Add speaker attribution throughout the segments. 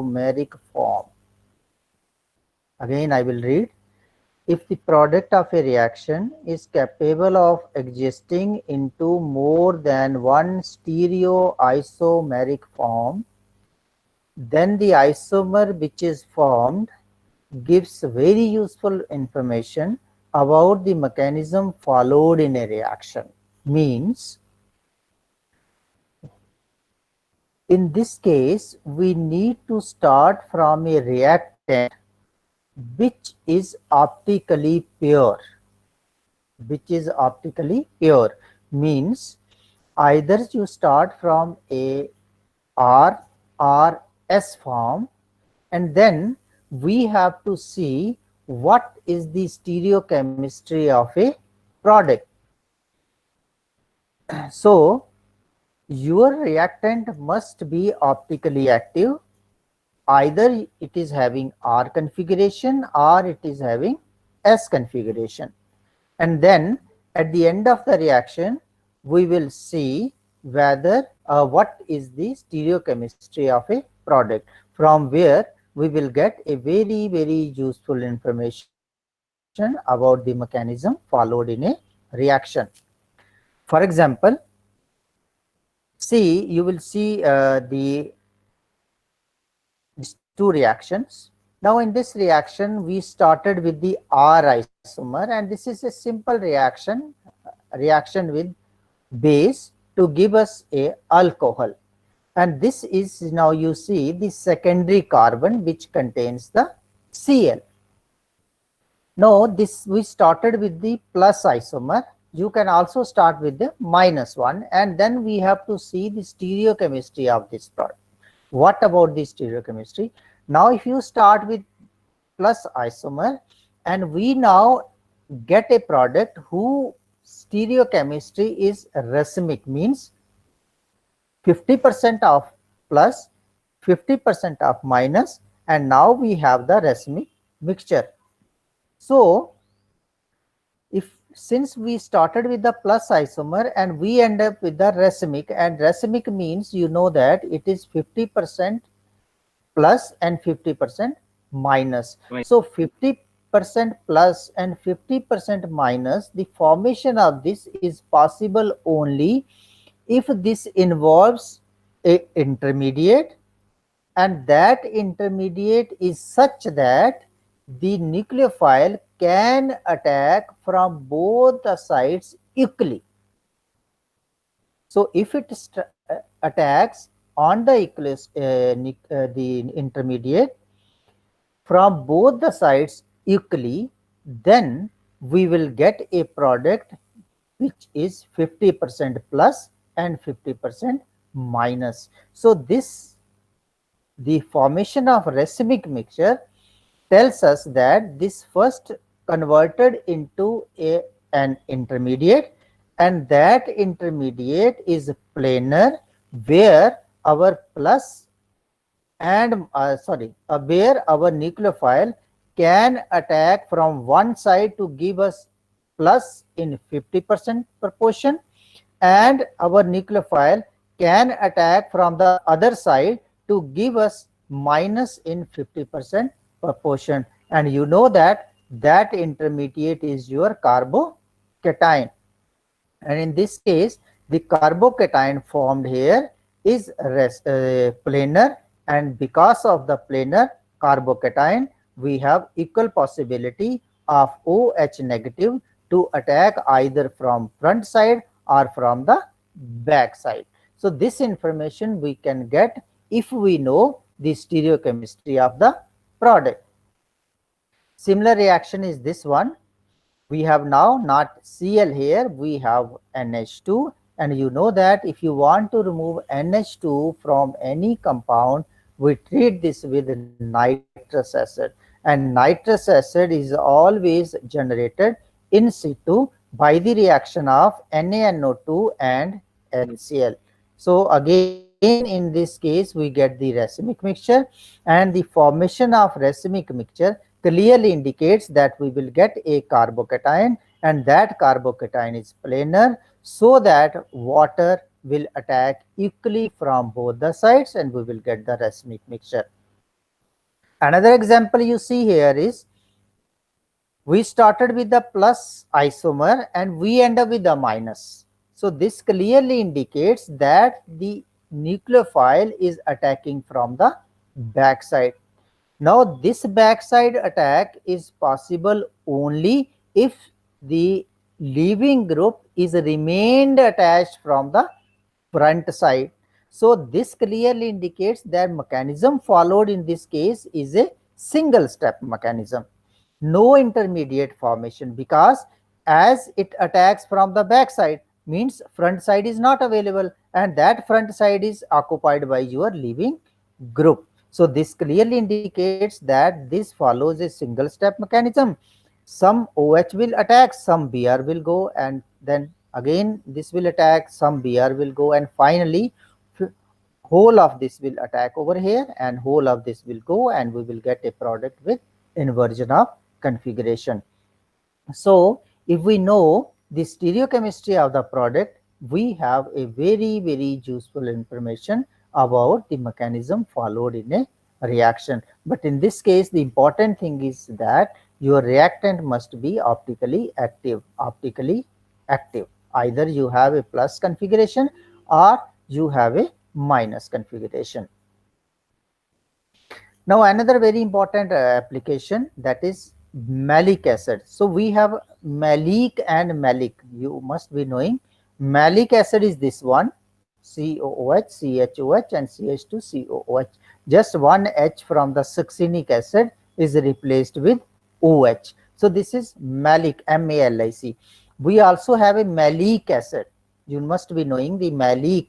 Speaker 1: isomeric form. Again, I will read. If the product of a reaction is capable of existing into more than one stereoisomeric form, then the isomer which is formed gives very useful information about the mechanism followed in a reaction. Means, in this case, we need to start from a reactant which is optically pure. Which is optically pure means either you start from a R or S form, and then we have to see what is the stereochemistry of a product. So your reactant must be optically active. Either it is having R configuration or it is having S configuration. And then at the end of the reaction, we will see whether what is the stereochemistry of a product, from where we will get a very useful information about the mechanism followed in a reaction. For example, see, you will see these two reactions. Now in this reaction, we started with the R isomer, and this is a simple reaction with base to give us a alcohol. And this is, now you see, the secondary carbon which contains the Cl. Now this, we started with the plus isomer. You can also start with the minus one, and then we have to see the stereochemistry of this product. What about the stereochemistry? Now if you start with plus isomer, and we now get a product whose stereochemistry is racemic, means 50% of plus, 50% of minus, and now we have the racemic mixture. So since we started with the plus isomer and we end up with the racemic, and racemic means, you know, that it is 50% plus and 50% minus.
Speaker 2: Right.
Speaker 1: So 50% plus and 50% minus, the formation of this is possible only if this involves a intermediate, and that intermediate is such that the nucleophile can attack from both the sides equally. So if it attacks on the the intermediate from both the sides equally, then we will get a product which is 50% plus and 50% minus. So the formation of racemic mixture tells us that this first converted into an intermediate, and that intermediate is planar, where our plus and where our nucleophile can attack from one side to give us plus in 50% proportion, and our nucleophile can attack from the other side to give us minus in 50% proportion. And you know that that intermediate is your carbocation. And in this case, the carbocation formed here is planar, and because of the planar carbocation, we have equal possibility of OH negative to attack either from front side or from the back side. So this information we can get if we know the stereochemistry of the product. Similar reaction is this one. We have now not Cl here, we have NH2, and you know that if you want to remove NH2 from any compound, we treat this with nitrous acid, and nitrous acid is always generated in situ by the reaction of NaNO2 and NCl. So again, in this case, we get the racemic mixture, and the formation of racemic mixture clearly indicates that we will get a carbocation, and that carbocation is planar, so that water will attack equally from both the sides and we will get the racemic mixture. Another example you see here is we started with the plus isomer and we end up with the minus. So this clearly indicates that the nucleophile is attacking from the backside. Now this backside attack is possible only if the leaving group is remained attached from the front side. So this clearly indicates that mechanism followed in this case is a single step mechanism, no intermediate formation, because as it attacks from the back side means front side is not available, and that front side is occupied by your leaving group. So this clearly indicates that this follows a single step mechanism. Some OH will attack, some Br will go, and then again this will attack, some Br will go, and finally whole of this will attack over here and whole of this will go, and we will get a product with inversion of configuration. So if we know the stereochemistry of the product, we have a very useful information about the mechanism followed in a reaction. But in this case, the important thing is that your reactant must be optically active. Either you have a plus configuration or you have a minus configuration. Now another very important application, that is malic acid. So we have malic and malic. You must be knowing malic acid is this one, COOH, CHOH and CH2COOH. Just one H from the succinic acid is replaced with OH. So this is malic, MALIC. We also have a malic acid. You must be knowing the malic,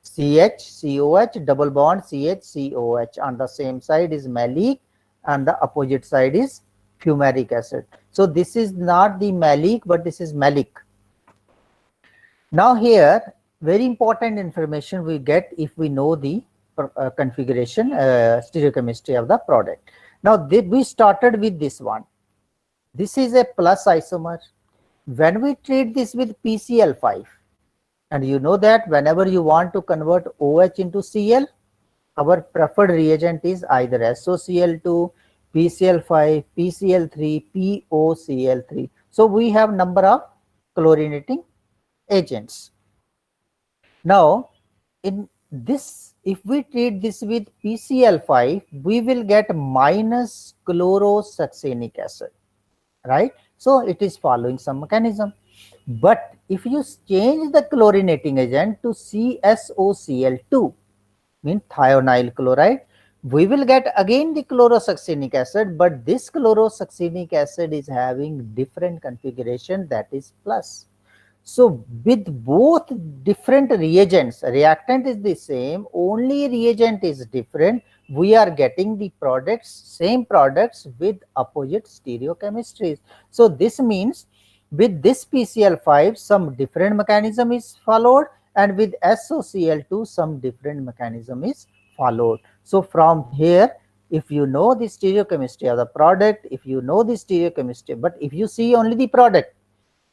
Speaker 1: CH, double bond CH, COH. On the same side is malic and the opposite side is fumaric acid. So this is not the malic, but this is malic. Now here, very important information we get if we know the configuration, stereochemistry of the product. Now we started with this one. This is a plus isomer. When we treat this with PCl5, and you know that whenever you want to convert OH into Cl, our preferred reagent is either SOCl2, PCl5, PCl3, POCl3. So we have number of chlorinating agents. Now in this, if we treat this with PCl5, we will get minus chlorosuccinic acid, right? So it is following some mechanism. But if you change the chlorinating agent to CSOCl2, means thionyl chloride, we will get again the chlorosuccinic acid, but this chlorosuccinic acid is having different configuration, that is plus. So with both different reagents, reactant is the same, only reagent is different, we are getting the products, same products with opposite stereochemistries. So this means with this PCl5 some different mechanism is followed, and with SOCl2 some different mechanism is followed. So from here, if you know the stereochemistry of the product, if you know the stereochemistry, but if you see only the product,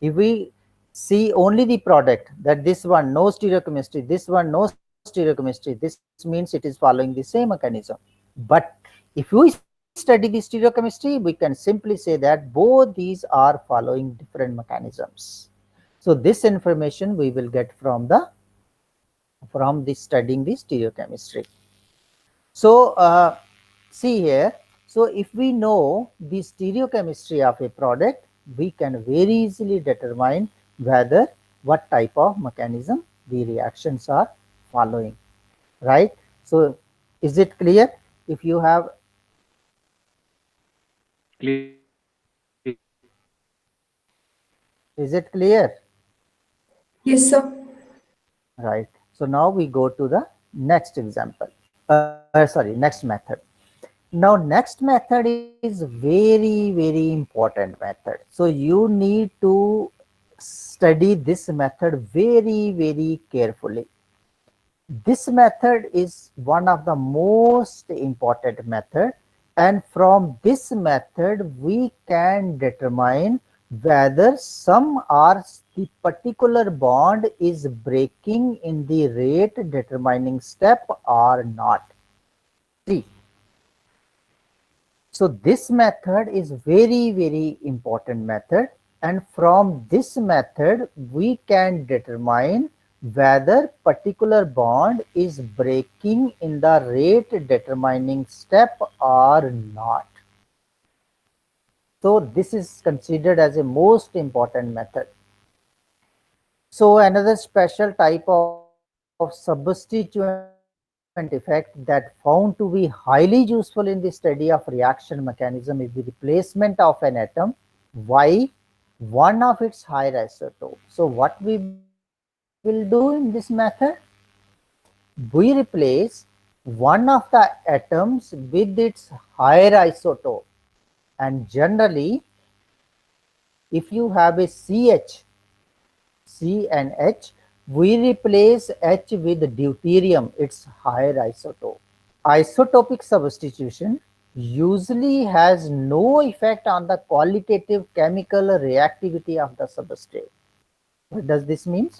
Speaker 1: if we see only the product, that this one no stereochemistry, this one no stereochemistry, this means it is following the same mechanism. But if we study the stereochemistry, we can simply say that both these are following different mechanisms. So this information we will get from the studying the stereochemistry. So see here, so if we know the stereochemistry of a product, we can very easily determine whether what type of mechanism the reactions are following, right? So is it clear? If you have,
Speaker 2: Clear.
Speaker 1: is it clear?
Speaker 3: Yes, sir.
Speaker 1: Right. So now we go to the next example. Sorry, next method. Now next method is very important method. So you need to study this method very carefully. This method is one of the most important method, and from this method we can determine whether some or the particular bond is breaking in the rate determining step or not. See, So this method is very, very important method, and from this method we can determine whether particular bond is breaking in the rate determining step or not. So this is considered as a most important method. So another special type of substituent effect that found to be highly useful in the study of reaction mechanism is the replacement of an atom by one of its higher isotope. So what we will do in this method? We replace one of the atoms with its higher isotope, and generally if you have a CnH, we replace H with deuterium, its higher isotope. Isotopic substitution usually has no effect on the qualitative chemical reactivity of the substrate. What does this mean?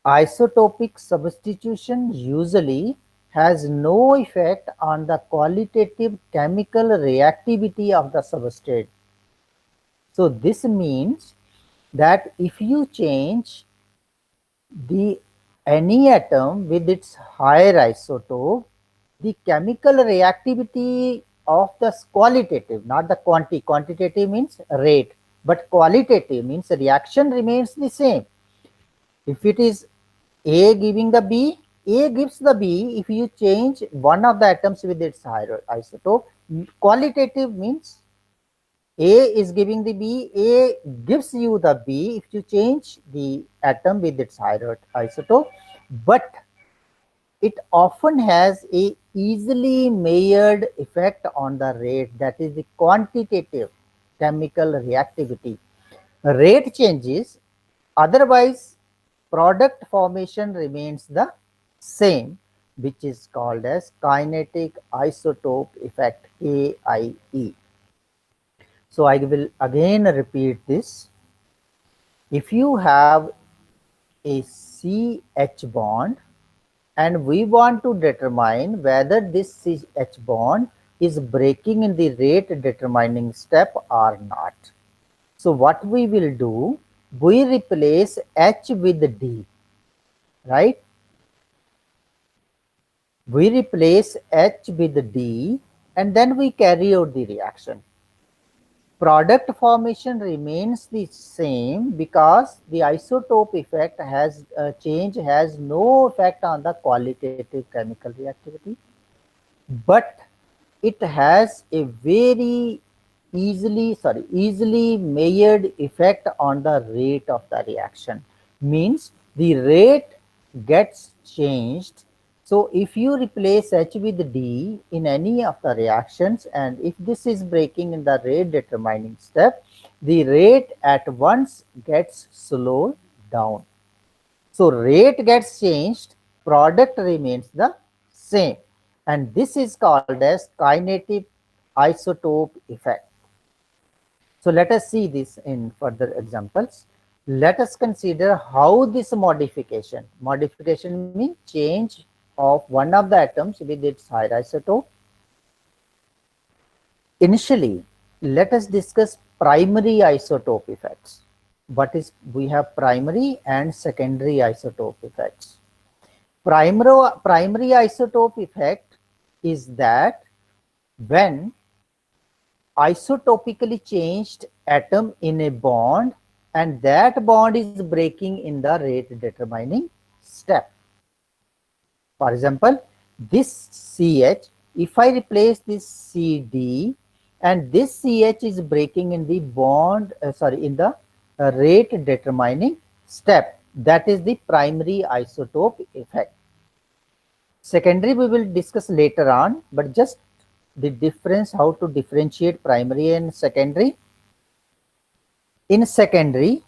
Speaker 1: Isotopic substitution usually has no effect on the qualitative chemical reactivity of the substrate. So this means that if you change the any atom with its higher isotope, the chemical reactivity of the qualitative, not the quantitative means rate, but qualitative means reaction remains the same. If it is A giving the B, A gives the B if you change one of the atoms with its higher isotope. Qualitative means A is giving the B, A gives you the B if you change the atom with its higher isotope, but it often has a easily measured effect on the rate, that is the quantitative chemical reactivity. Rate changes, otherwise product formation remains the same, which is called as kinetic isotope effect, KIE. So I will again repeat this. If you have a CH bond and we want to determine whether this CH bond is breaking in the rate determining step or not. So what we will do, we replace H with D, right? We replace H with D and then we carry out the reaction. Product formation remains the same because the isotope effect has change has no effect on the qualitative chemical reactivity, but it has a very easily measured effect on the rate of the reaction. Means the rate gets changed. So if you replace H with D in any of the reactions, and if this is breaking in the rate determining step, the rate at once gets slowed down. So rate gets changed, product remains the same, and this is called as kinetic isotope effect. So let us see this in further examples. Let us consider how this modification means change of one of the atoms with its higher isotope. Initially, let us discuss primary isotope effects. What is, we have primary and secondary isotope effects. Primary isotope effect is that when isotopically changed atom in a bond and that bond is breaking in the rate determining step. For example, this CH, if I replace this CD and this CH is breaking in the bond, in the rate determining step, that is the primary isotope effect. Secondary we will discuss later on, but just the difference, how to differentiate primary and secondary. In secondary,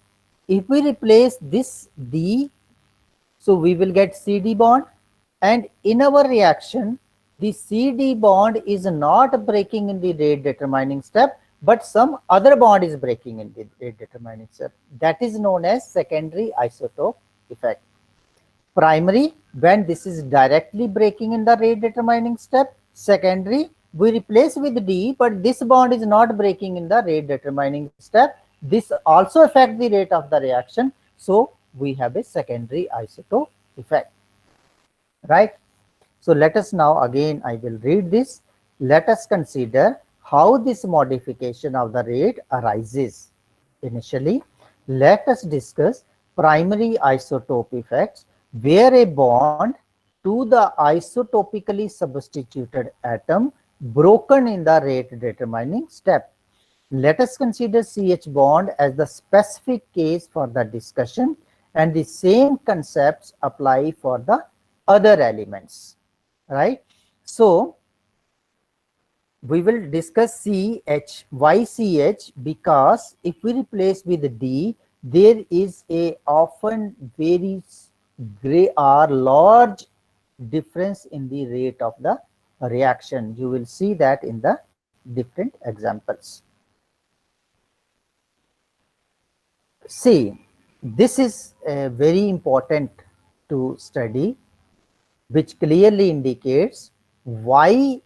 Speaker 1: if we replace this D, so we will get CD bond, and in our reaction, the CD bond is not breaking in the rate determining step, but some other bond is breaking in the rate determining step. That is known as secondary isotope effect. Primary, when this is directly breaking in the rate determining step. Secondary, we replace with D, but this bond is not breaking in the rate determining step. This also affects the rate of the reaction. So we have a secondary isotope effect, right? So let us now again, I will read this. Let us consider how this modification of the rate arises. Initially, let us discuss primary isotope effects, where a bond to the isotopically substituted atom broken in the rate determining step. Let us consider CH bond as the specific case for the discussion, and the same concepts apply for the other elements, right? So we will discuss CH. Why CH? Because if we replace with D, there is a often very great or large difference in the rate of the reaction. You will see that in the different examples. See, this is very important to study, which clearly indicates why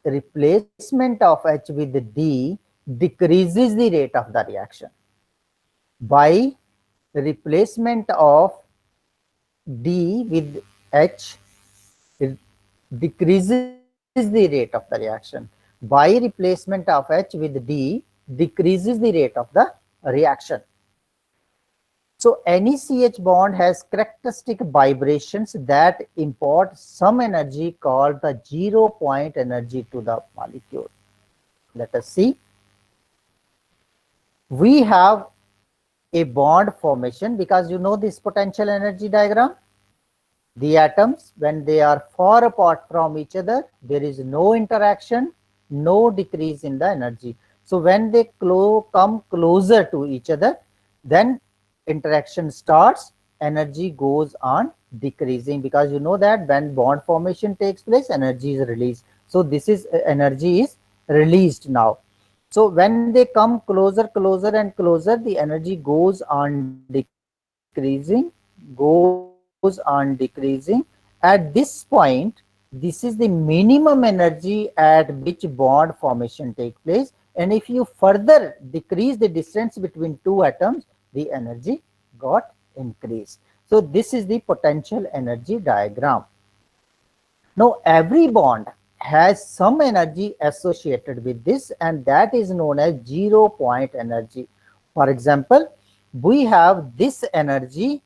Speaker 1: replacement of H with D decreases the rate of the reaction. By replacement of D with H, it decreases the rate of the reaction. By replacement of H with D, decreases the rate of the reaction. So any CH bond has characteristic vibrations that impart some energy called the 0 point energy to the molecule. Let us see. We have a bond formation, because you know this potential energy diagram. The atoms, when they are far apart from each other, there is no interaction, no decrease in the energy. So when they come closer to each other, then interaction starts, energy goes on decreasing, because you know that when bond formation takes place, energy is released. So this is energy is released now. So when they come closer and closer, the energy goes on decreasing, at this point. This is the minimum energy at which bond formation take place. And if you further decrease the distance between two atoms, the energy got increased. So this is the potential energy diagram. Now every bond has some energy associated with this, and that is known as 0 point energy. For example, we have this energy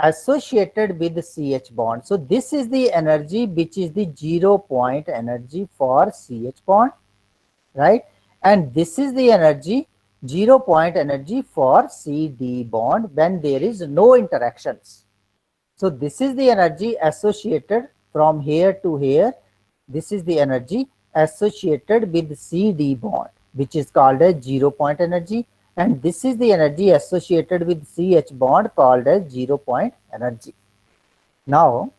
Speaker 1: associated with the CH bond. So this is the energy which is the 0 point energy for CH bond, right? And this is the energy 0 point energy for CD bond when there is no interactions. So this is the energy associated from here to here. This is the energy associated with CD bond, which is called as 0 point energy. And this is the energy associated with CH bond, called as 0 point energy. Now,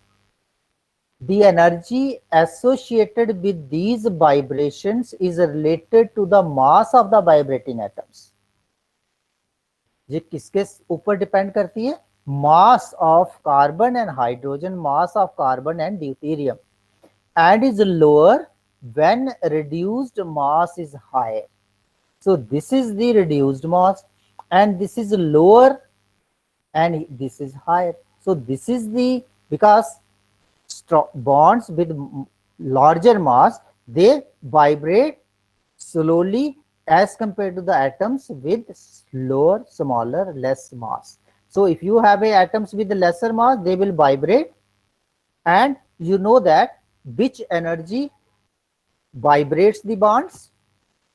Speaker 1: the energy associated with these vibrations is related to the mass of the vibrating atoms. ये किसके ऊपर depend करती है? Mass of carbon and hydrogen, mass of carbon and deuterium, and is lower when reduced mass is higher. So this is the reduced mass, and this is lower, and this is higher. So this is the, because bonds with larger mass, they vibrate slowly as compared to the atoms with lower, smaller, less mass. So if you have atoms with lesser mass, they will vibrate, and you know that which energy vibrates the bonds.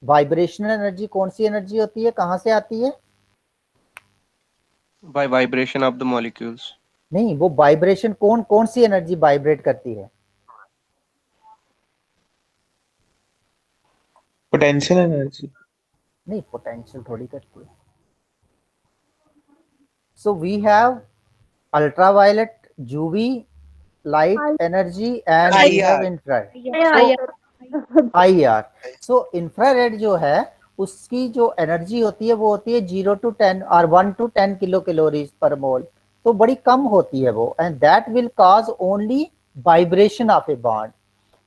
Speaker 1: Vibrational energy कौन सी energy होती है, कहाँ से आती है?
Speaker 2: By vibration of the molecules.
Speaker 1: नहीं, वो vibration कौन सी एनर्जी वाइब्रेट करती है?
Speaker 4: पोटेंशियल एनर्जी
Speaker 1: नहीं, पोटेंशियल थोड़ी करती है. So we have ultraviolet, UV light energy, and we have infrared. So IR. So infrared जो है, उसकी जो एनर्जी होती है वो होती है 0 to 10 और 1 to 10 किलो कैलोरीज पर मोल. तो बड़ी कम होती है वो, and that will cause only vibration of a bond.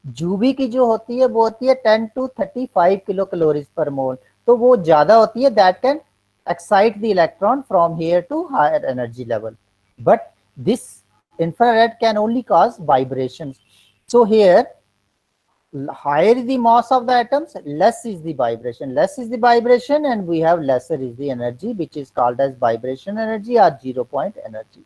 Speaker 1: जूबी की जो होती है वो होती है 10 to 35 किलो कैलोरीज पर मोल, तो वो ज्यादा होती है, that can excite the electron from here to higher energy level, but this infrared can only cause vibrations. So here, higher is the mass of the atoms, less is the vibration, less is the vibration, and we have lesser is the energy, which is called as vibration energy or 0 point energy.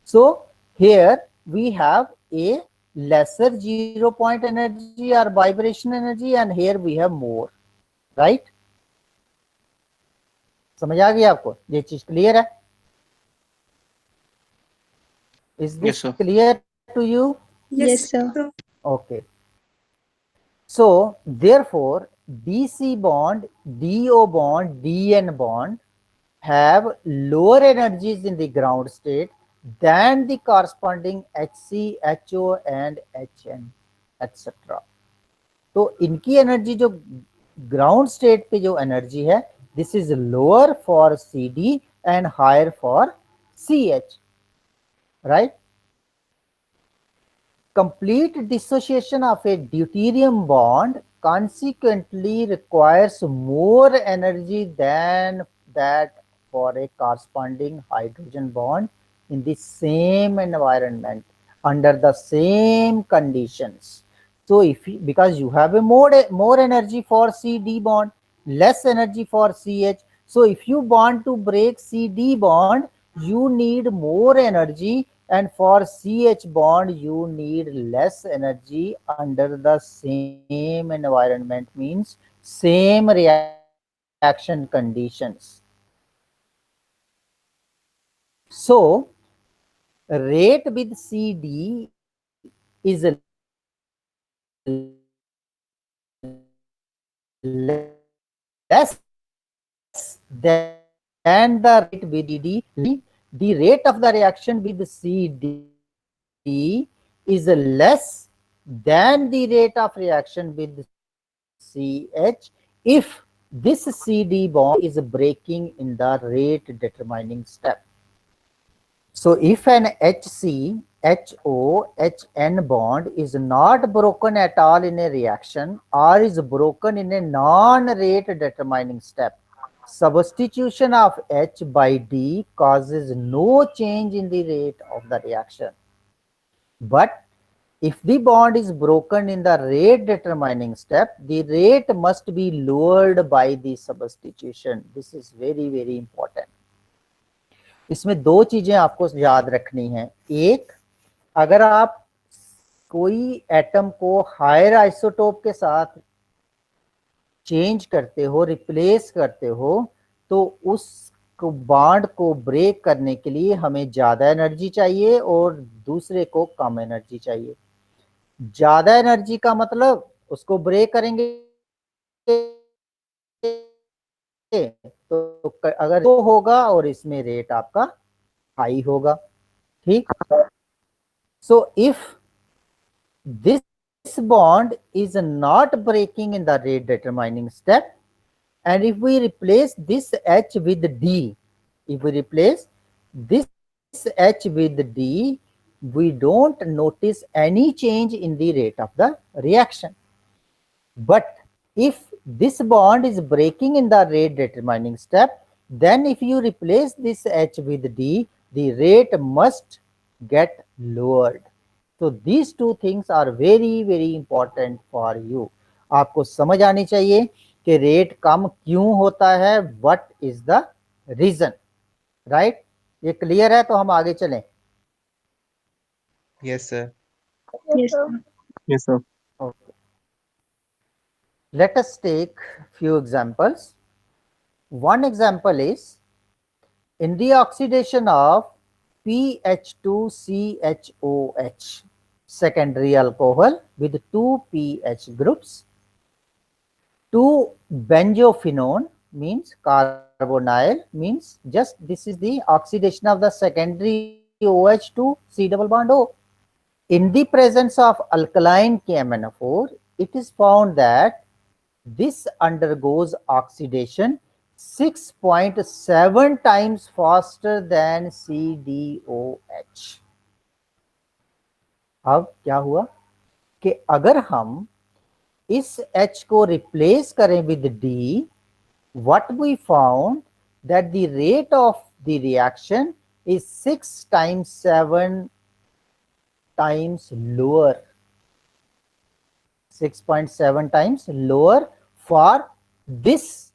Speaker 1: So here we have a lesser 0 point energy or vibration energy, and here we have more, right? समझ आ गया आपको? ये चीज clear है? Is
Speaker 2: Yes,
Speaker 1: this
Speaker 2: sir.
Speaker 1: clear to you?
Speaker 3: Yes,
Speaker 4: sir.
Speaker 3: sir.
Speaker 1: Okay. So therefore, DC bond, DO bond, DN bond have lower energies in the ground state than the corresponding HC, HO and HN, etc. तो इनकी energy जो ground state पे जो energy है, this is lower for CD and higher for CH, right? Complete dissociation of a deuterium bond consequently requires more energy than that for a corresponding hydrogen bond in the same environment under the same conditions. So if you, because you have a more energy for CD bond, less energy for CH, so if you want to break CD bond, you need more energy, and for CH bond you need less energy under the same environment, means same reaction conditions. So rate with CD is less than the rate with CD. The rate of the reaction with CD is less than the rate of reaction with CH if this CD bond is breaking in the rate determining step. So if an HC, HO, HN bond is not broken at all in a reaction or is broken in a non-rate determining step, substitution of H by D causes no change in the rate of the reaction. But if the bond is broken in the rate determining step, the rate must be lowered by the substitution. This is very, very important. इसमें दो चीजें आपको याद रखनी है. एक, अगर आप कोई एटम को हायर आइसोटोप के साथ चेंज करते हो, रिप्लेस करते हो, तो उस बॉन्ड को ब्रेक करने के लिए हमें ज्यादा एनर्जी चाहिए और दूसरे को कम एनर्जी चाहिए. ज्यादा एनर्जी का मतलब उसको ब्रेक करेंगे तो अगर तो होगा और इसमें रेट आपका हाई होगा. ठीक. So if this bond is not breaking in the rate determining step, and if we replace this H with D, if we replace this H with D, we don't notice any change in the rate of the reaction. But if this bond is breaking in the rate determining step, then if you replace this H with D, the rate must get lowered. So these two things are very, very important for you. आपको समझ आनी चाहिए कि rate कम क्यों होता है, what is the reason, right? ये clear है? तो हम आगे चलें.
Speaker 5: Yes, sir.
Speaker 4: Yes, sir.
Speaker 2: Yes, sir.
Speaker 1: Okay. Let us take few examples. One example is in the oxidation of PH2CHOH, secondary alcohol with two pH groups, to benzophenone means carbonyl, means just this is the oxidation of the secondary OH to C double bond O. In the presence of alkaline KMnO4, it is found that this undergoes oxidation 6.7 times faster than CDOH. अब क्या हुआ? कि अगर हम इस H को replace करें with D, what we found that the rate of the reaction is 6 times 7 times lower, 6.7 times lower for this.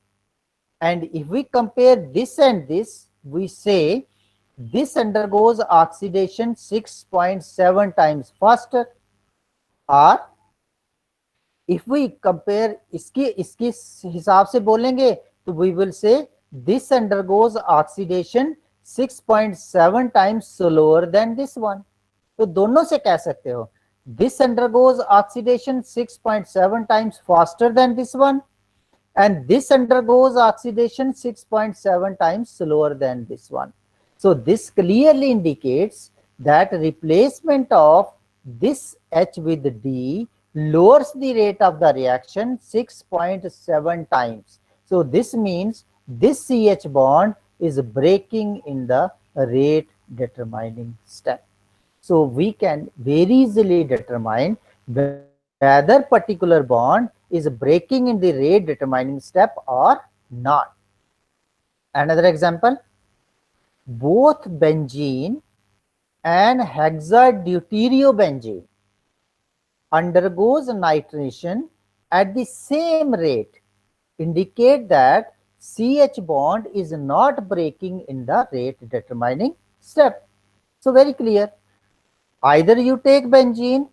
Speaker 1: And if we compare this and this, we say this undergoes oxidation 6.7 times faster, or if we compare इसके हिसाब से बोलेंगे तो we will say this undergoes oxidation 6.7 times slower than this one. तो दोनों से कह सकते हो this undergoes oxidation 6.7 times faster than this one, and this undergoes oxidation 6.7 times slower than this one. So this clearly indicates that replacement of this H with D lowers the rate of the reaction 6.7 times. So this means this CH bond is breaking in the rate determining step. So we can very easily determine whether particular bond is breaking in the rate determining step or not. Another example, both benzene and hexadeuteuriobenzene undergoes nitration at the same rate, indicate that CH bond is not breaking in the rate determining step. So very clear, either you take benzene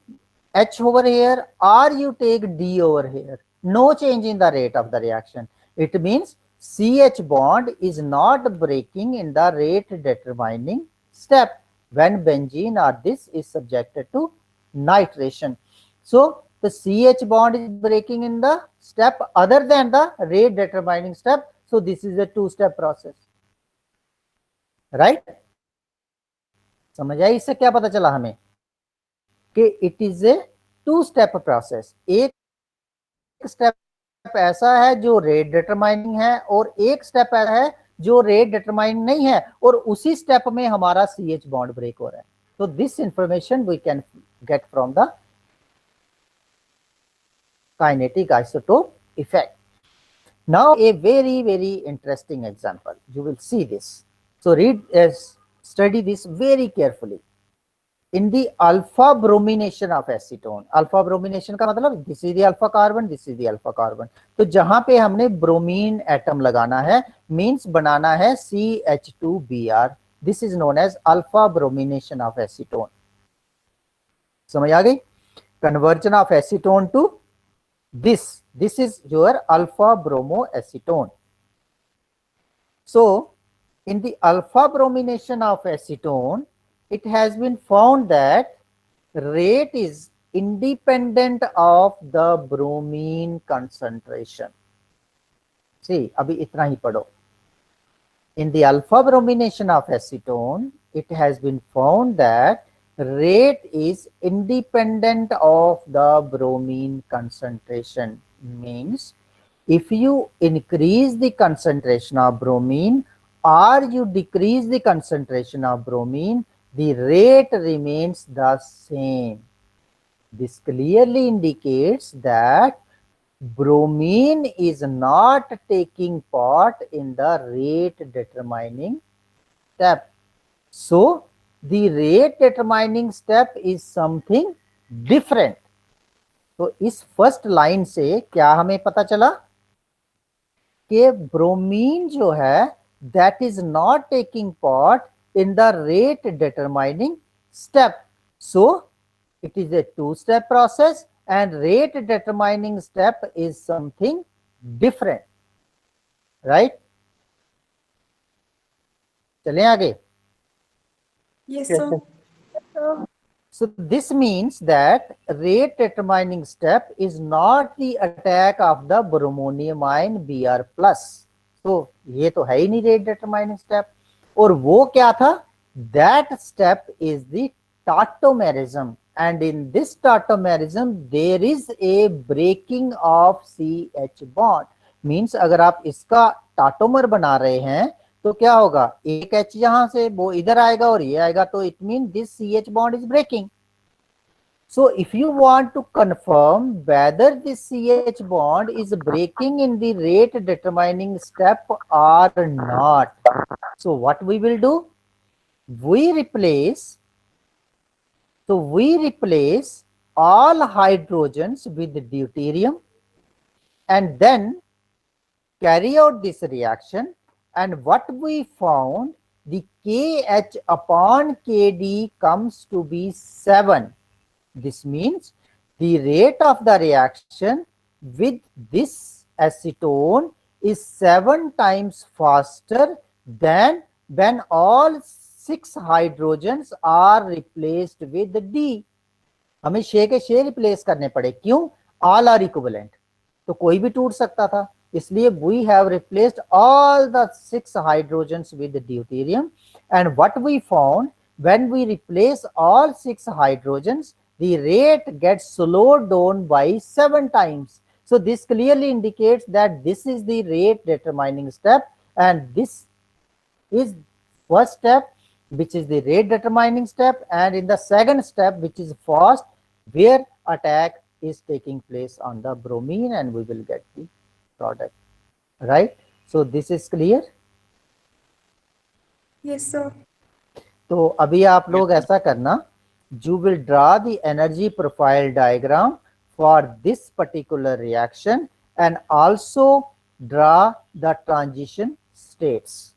Speaker 1: H over here or you take D over here, no change in the rate of the reaction. It means CH bond is not breaking in the rate determining step when benzene or this is subjected to nitration. So the CH bond is breaking in the step other than the rate determining step. So this is a two-step process, right? समझ आई? इससे क्या पता चला हमें कि it is a two step process. एक step ऐसा है जो रेट डिटरमाइनिंग है और एक स्टेप ऐसा है जो रेट डिटरमाइनिंग नहीं है और उसी स्टेप में हमारा CH बॉन्ड ब्रेक हो रहा है. तो this information we can get from the kinetic isotope effect. Now a very interesting example, you will see this. So study this very carefully. In the alpha bromination of acetone, alpha bromination का मतलब this is the alpha carbon, this is the alpha carbon. तो जहां पे हमने bromine atom लगाना है means बनाना है CH2Br, this is known as alpha bromination of acetone. समझ आ गई? Conversion of acetone to this is your alpha bromoacetone. So in the alpha bromination of acetone, it has been found that rate is independent of the bromine concentration. See, abhi itna hi padho. In the alpha bromination of acetone, it has been found that rate is independent of the bromine concentration. Means if you increase the concentration of bromine or you decrease the concentration of bromine, the rate remains the same. This clearly indicates that bromine is not taking part in the rate determining step. So the rate determining step is something different. तो इस first line से क्या हमें पता चला कि bromine जो है that is not taking part in the rate determining step. So it is a two-step process and rate determining step is something different, right? चलें आगे.
Speaker 3: Yes, sir.
Speaker 1: So this means that rate determining step is not the attack of the bromonium ion Br plus. So ये तो है ही नहीं rate determining step. और वो क्या था? That step is the tautomerism, and in this tautomerism there is a breaking of CH bond. Means अगर आप इसका टाटोमर बना रहे हैं तो क्या होगा? एक H यहां से वो इधर आएगा और ये आएगा, तो it mean this CH bond is breaking. So if you want to confirm whether this CH bond is breaking in the rate determining step or not, so what we will do? We replace all hydrogens with deuterium and then carry out this reaction, and what we found, the KH upon KD comes to be 7. This means the rate of the reaction with this acetone is 7 times faster than when all 6 hydrogens are replaced with D. हमें शे के शे replace करने पड़े, क्यों? All are equivalent, तो कोई भी टूट सकता था, इसलिए we have replaced all the 6 hydrogens with deuterium, and what we found, when we replace all 6 hydrogens, the rate gets slowed down by 7 times. So this clearly indicates that this is the rate determining step, and this is first step, which is the rate determining step, and in the second step, which is fast, where attack is taking place on the bromine, and we will get the product, right? So this is clear.
Speaker 3: Yes, sir.
Speaker 1: तो अभी आप लोग ऐसा करना, you will draw the energy profile diagram for this particular reaction and also draw the transition states.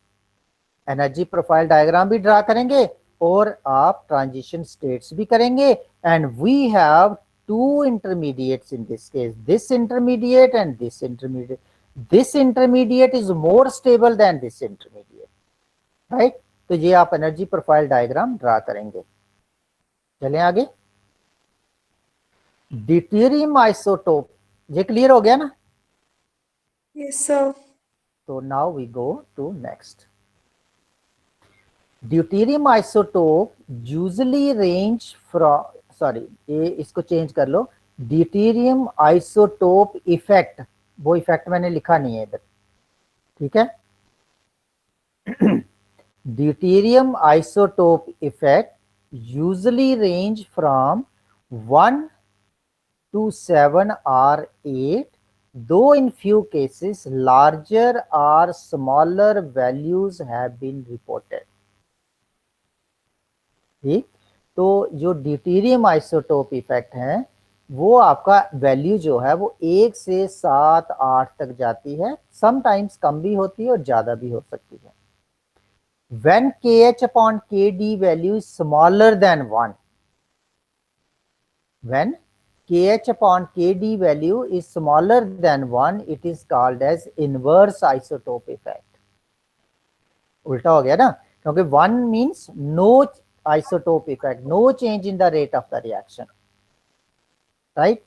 Speaker 1: Energy profile diagram भी draw करेंगे और आप ट्रांजिशन स्टेट्स भी करेंगे, and we have 2 intermediates in this case, this intermediate and this intermediate. This intermediate is more stable than this intermediate, right? तो ये आप energy profile diagram draw करेंगे. चलें आगे. ड्यूटेरियम आइसोटोप, ये क्लियर हो गया ना?
Speaker 3: Yes, sir.
Speaker 1: तो now we go to next. Deuterium isotope usually range from, sorry ये इसको चेंज कर लो, ड्यूटेरियम आइसोटोप इफेक्ट, वो इफेक्ट मैंने लिखा नहीं है इधर, ठीक है? Deuterium isotope effect usually range from 1 to 7 or 8, though in few cases larger or smaller values have been reported. ठीक, तो जो ड्यूटेरियम आइसोटोप इफेक्ट है वो आपका वैल्यू जो है वो 1 से 7, 8 तक जाती है, समटाइम्स कम भी होती है और ज्यादा भी हो सकती है. When KH upon KD value is smaller than 1, when KH upon KD value is smaller than 1, it is called as inverse isotope effect. उल्टा हो गया ना, क्योंकि 1 means no isotope effect, no change in the rate of the reaction, right?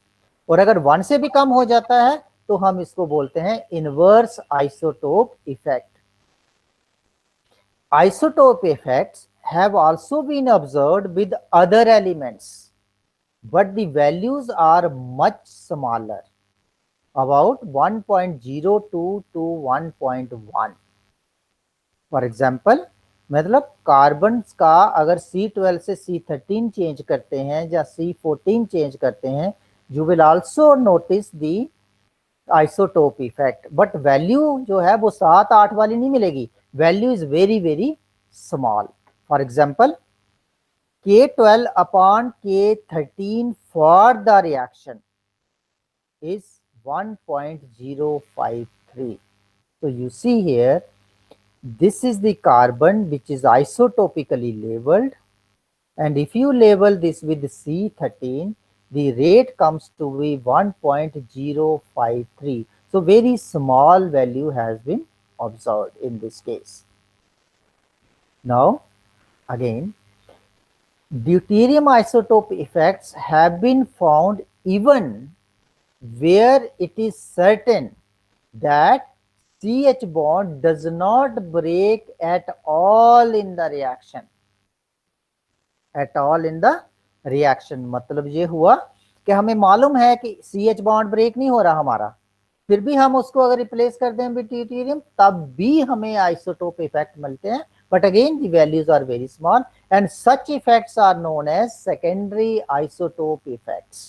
Speaker 1: और अगर 1 से भी कम हो जाता है तो हम इसको बोलते हैं inverse isotope effect. Isotope effects have also been observed with other elements, but the values are much smaller, about 1.02 to 1.1. For example, मतलब कार्बन का अगर C12 से C13 चेंज करते हैं या C14 चेंज करते हैं, you will also notice the isotope effect, but value जो है वो 7-8 वाली नहीं मिलेगी, value is very very small. For example, K12 upon K13 for the reaction is 1.053. So you see here, this is the carbon which is isotopically labeled, and if you label this with C13, the rate comes to be 1.053. So very small value has been observed in this case. Now again, deuterium isotope effects have been found even where it is certain that CH bond does not break at all in the reaction. At all in the reaction मतलब ये हुआ कि हमें मालूम है कि CH bond break नहीं हो रहा हमारा, फिर भी हम उसको अगर रिप्लेस कर दें विद ड्यूटेरियम तब भी हमें आइसोटोप इफेक्ट मिलते हैं, but again the values are very small, and such effects are known as secondary isotope effects.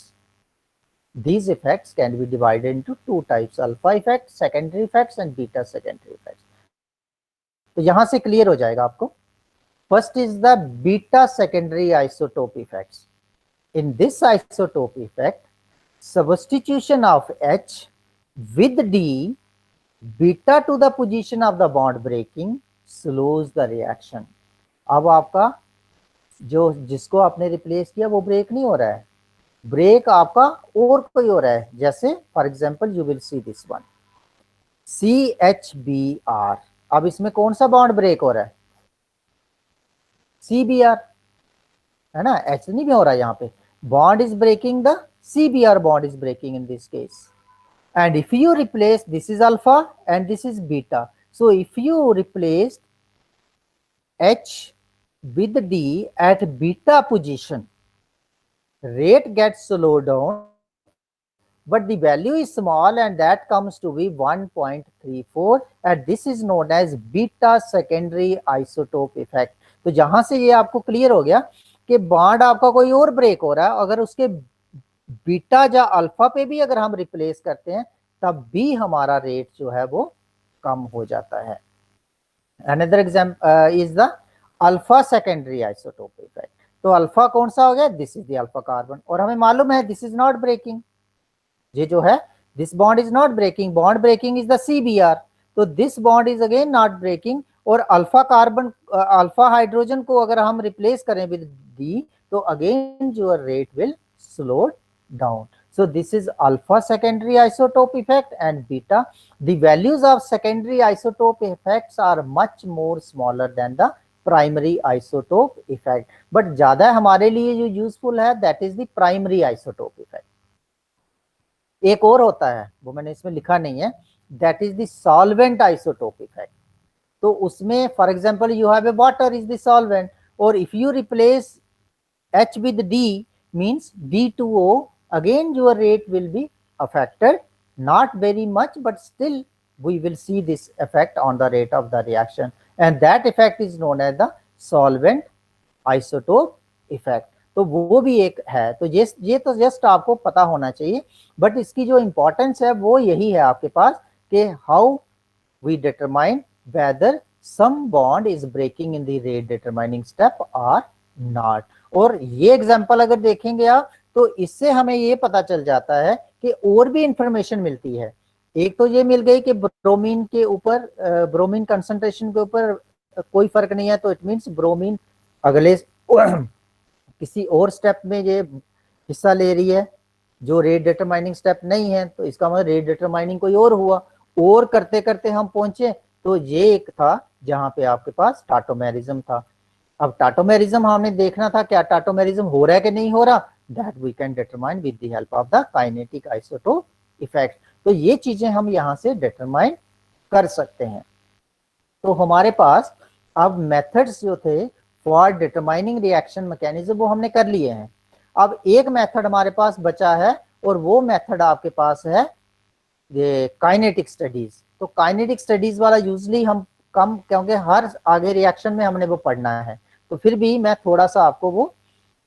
Speaker 1: These effects can be divided into two types, alpha effect, secondary effects, and beta secondary effects. तो यहां से clear हो जाएगा आपको. First is the beta secondary isotope effects. In this isotope effect, substitution of H with D beta to the position of the bond breaking slows the reaction. अब आपका जो जिसको आपने रिप्लेस किया वो ब्रेक नहीं हो रहा है, ब्रेक आपका और कोई हो रहा है. जैसे for example you will see this one CHBr. अब इसमें कौन सा बॉन्ड ब्रेक हो रहा है? CBr है ना, H नहीं भी हो रहा है. यहाँ पे bond is breaking, the CBr bond is breaking in this case. And if you replace, this is alpha and this is beta. So if you replace H with D at beta position, rate gets slowed down, but the value is small and that comes to be 1.34, and this is known as beta secondary isotope effect. तो जहां से ये आपको clear हो गया कि bond आपका कोई और ब्रेक हो रहा है, अगर उसके बीटा या अल्फा पे भी अगर हम रिप्लेस करते हैं तब भी हमारा रेट जो है वो कम हो जाता है. Another example is the alpha secondary isotope effect. तो अल्फा कौन सा हो गया? This is the alpha carbon, और हमें मालूम है दिस इज नॉट ब्रेकिंग. ये जो है this bond is not breaking, bond breaking is the CBr. तो this bond is again not breaking, और अल्फा कार्बन अल्फा हाइड्रोजन को अगर हम रिप्लेस करें विद D तो again your rate will slow down. So this is alpha secondary isotope effect and beta. The values of secondary isotope effects are much more smaller than the primary isotope effect. But ज़्यादा हमारे लिए जो useful है that is the primary isotope effect. एक और होता है वो मैंने इसमें लिखा नहीं है, that is the solvent isotope effect. तो उसमें for example you have a water is the solvent, or if you replace H with D means D2O, again your rate will be affected, not very much, but still we will see this effect on the rate of the reaction, and that effect is known as the solvent isotope effect. तो वो भी एक है. तो ये तो just आपको पता होना चाहिए, बट इसकी जो इंपॉर्टेंस है वो यही है आपके पास कि how we determine whether some bond is breaking in the rate determining step और नॉट. और ये एग्जांपल अगर देखेंगे आप तो इससे हमें ये पता चल जाता है कि और भी इंफॉर्मेशन मिलती है. एक तो ये मिल गई कि ब्रोमीन के ऊपर ब्रोमीन कंसंट्रेशन के ऊपर कोई फर्क नहीं है, तो इट मींस ब्रोमीन अगले किसी और स्टेप में ये हिस्सा ले रही है जो रेट डिटरमाइनिंग स्टेप नहीं है, तो इसका मतलब रेट डिटरमाइनिंग कोई और हुआ. और करते करते हम पहुंचे तो ये एक था जहां पे आपके पास टाटोमेरिज्म था. अब टाटोमेरिज्म हमने देखना था क्या टाटोमेरिज्म हो रहा है कि नहीं हो रहा, that we can determine with the help of the kinetic isotope effect. तो ये चीजें हम यहाँ से डिटरमाइन कर सकते हैं. तो हमारे पास अब मेथड्स जो थे फॉर डिटरमाइनिंग रिएक्शन मैकेनिज्म वो हमने कर लिए हैं. अब एक मेथड हमारे पास बचा है और वो मेथड आपके पास है ये काइनेटिक स्टडीज. तो काइनेटिक स्टडीज वाला यूजली हम कम, क्योंकि हर आगे रिएक्शन में हमने वो पढ़ना है, तो फिर भी मैं थोड़ा सा आपको वो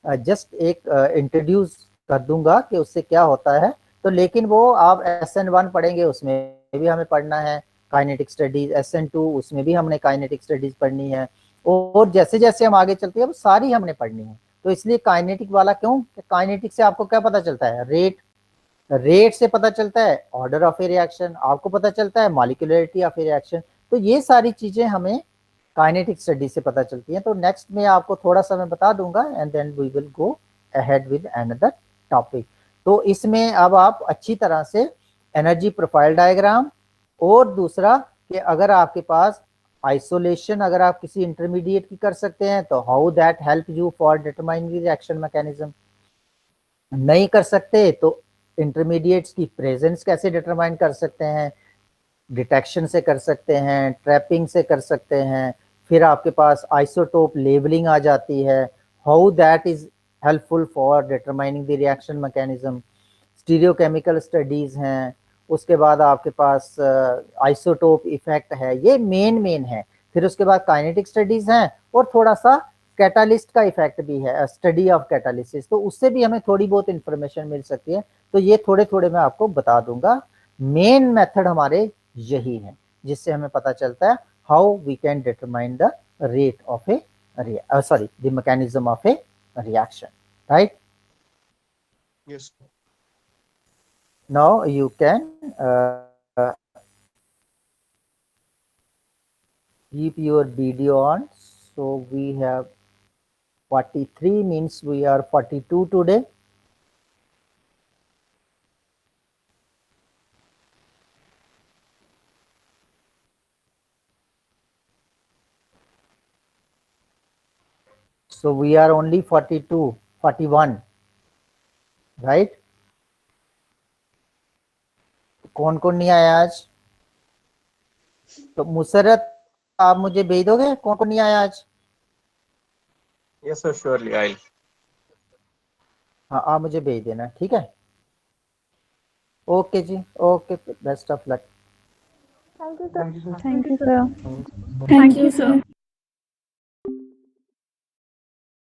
Speaker 1: जस्ट एक इंट्रोड्यूस कर दूंगा कि उससे क्या होता है. तो लेकिन वो आप SN1 पढ़ेंगे उसमें भी हमें पढ़ना है काइनेटिक स्टडीज, SN2 उसमें भी हमने काइनेटिक स्टडीज पढ़नी है, और जैसे जैसे हम आगे चलते हैं वो सारी हमने पढ़नी है. तो इसलिए काइनेटिक वाला क्यों, काइनेटिक से आपको क्या पता चलता है, रेट से पता चलता है ऑर्डर ऑफ ए रिएक्शन, आपको पता चलता है मॉलिक्यूलरिटी ऑफ ए रिएक्शन. तो ये सारी चीजें हमें काइनेटिक स्टडी से पता चलती हैं. तो नेक्स्ट में आपको थोड़ा सा मैं बता दूंगा and then we will go ahead with another topic. तो इसमें अब आप अच्छी तरह से एनर्जी प्रोफाइल डायग्राम, और दूसरा कि अगर आपके पास आइसोलेशन अगर आप किसी इंटरमीडिएट की कर सकते हैं तो how that help you for determining reaction mechanism. नहीं कर सकते तो इंटरमीडिएट्स की प्रेजेंस कैसे डिटरमाइन कर सकते हैं, डिटेक्शन से कर सकते हैं, ट्रैपिंग से कर सकते हैं. फिर आपके पास आइसोटोप लेबलिंग आ जाती है, how that is helpful for determining the reaction mechanism. Stereochemical studies हैं, उसके बाद आपके पास आइसोटोप इफेक्ट है. ये मेन है. फिर उसके बाद काइनेटिक स्टडीज हैं, और थोड़ा सा कैटालिस्ट का इफेक्ट भी है, स्टडी ऑफ कैटालिसिस, तो उससे भी हमें थोड़ी बहुत इंफॉर्मेशन मिल सकती है। तो ये थोड़े थोड़े मैं आपको बता दूंगा। मेन मेथड हमारे यही है जिससे हमें पता चलता है how we can determine the rate of a the mechanism of a reaction, right?
Speaker 2: Yes.
Speaker 1: Now you can keep your video on. So we have 43, means we are 42 today. So we are only 42, 41, right? कौन कौन नहीं आया आज? तो मुसरत आप मुझे भेज दोगे कौन कौन नहीं आया आज?
Speaker 2: Yes, sir. Surely, I'll.
Speaker 1: हाँ, आप मुझे भेज देना, ठीक है? ओके जी, okay, best of luck.
Speaker 4: Thank you, sir.
Speaker 3: Thank you, sir.
Speaker 4: Thank you, sir.